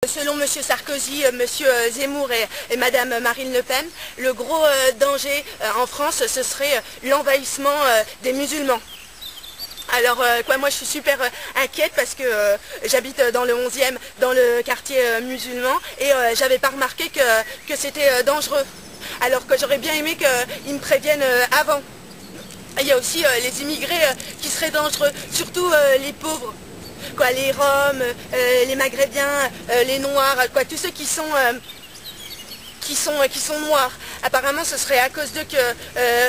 Selon M. Sarkozy, M. Zemmour et Mme Marine Le Pen, le gros danger en France, ce serait l'envahissement des musulmans. Alors moi je suis super inquiète parce que j'habite dans le 11e, dans le quartier musulman, et j'avais pas remarqué que c'était dangereux. Alors que j'aurais bien aimé qu'ils me préviennent avant. Il y a aussi les immigrés qui seraient dangereux, surtout les pauvres. Les Roms, les Maghrébins, les Noirs, tous ceux qui sont noirs. Apparemment ce serait à cause d'eux qu'il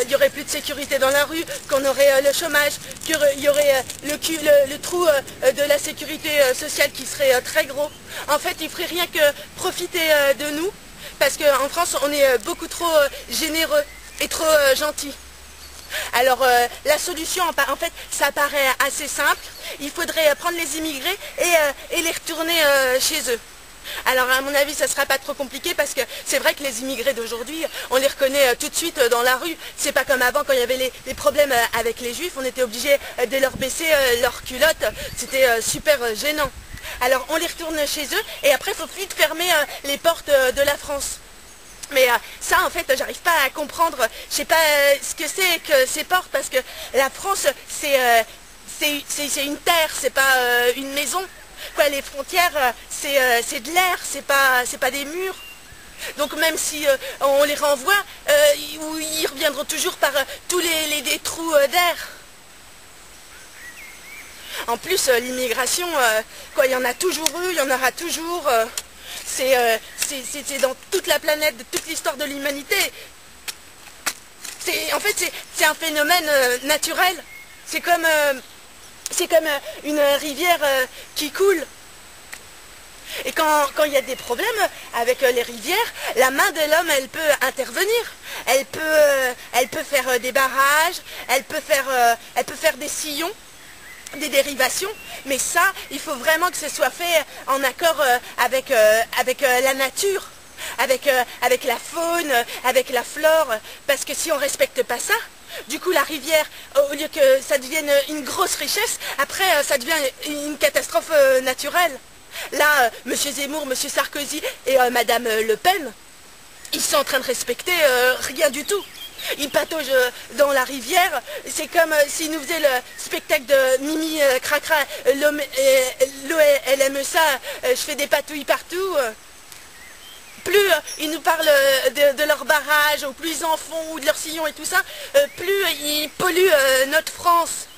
n'y aurait plus de sécurité dans la rue, qu'on aurait le chômage, qu'il y aurait le trou de la sécurité sociale qui serait très gros. En fait, ils ne feraient rien que profiter de nous, parce qu'en France on est beaucoup trop généreux et trop gentils. Alors la solution, en fait, ça paraît assez simple. Il faudrait prendre les immigrés et les retourner chez eux. Alors à mon avis, ça ne sera pas trop compliqué parce que c'est vrai que les immigrés d'aujourd'hui, on les reconnaît tout de suite dans la rue. C'est pas comme avant quand il y avait les problèmes avec les juifs, on était obligé de leur baisser leurs culottes. C'était super gênant. Alors on les retourne chez eux et après il faut vite fermer les portes de la France. Mais ça, en fait, j'arrive pas à comprendre, je sais pas ce que c'est que ces portes, parce que la France, c'est une terre, c'est pas une maison. Les frontières, c'est de l'air, c'est pas des murs. Donc même si on les renvoie, ils reviendront toujours par tous les trous d'air. En plus, l'immigration, il y en a toujours eu, il y en aura toujours. C'est dans toute la planète, de toute l'histoire de l'humanité. En fait, c'est un phénomène naturel. C'est comme une rivière qui coule. Et quand il y a des problèmes avec les rivières, la main de l'homme, elle peut intervenir. Elle peut faire des barrages, elle peut faire des sillons, des dérivations, mais ça, il faut vraiment que ce soit fait en accord avec la nature, avec la faune, avec la flore, parce que si on ne respecte pas ça, du coup la rivière, au lieu que ça devienne une grosse richesse, après ça devient une catastrophe naturelle. Là, M. Zemmour, M. Sarkozy et Mme Le Pen, ils sont en train de respecter rien du tout. Ils pataugent dans la rivière, c'est comme s'ils nous faisaient le spectacle de Mimi Cracra, elle aime ça, je fais des patouilles partout. Plus ils nous parlent de leur barrage, ou plus ils en font, ou de leur sillon et tout ça, plus ils polluent notre France.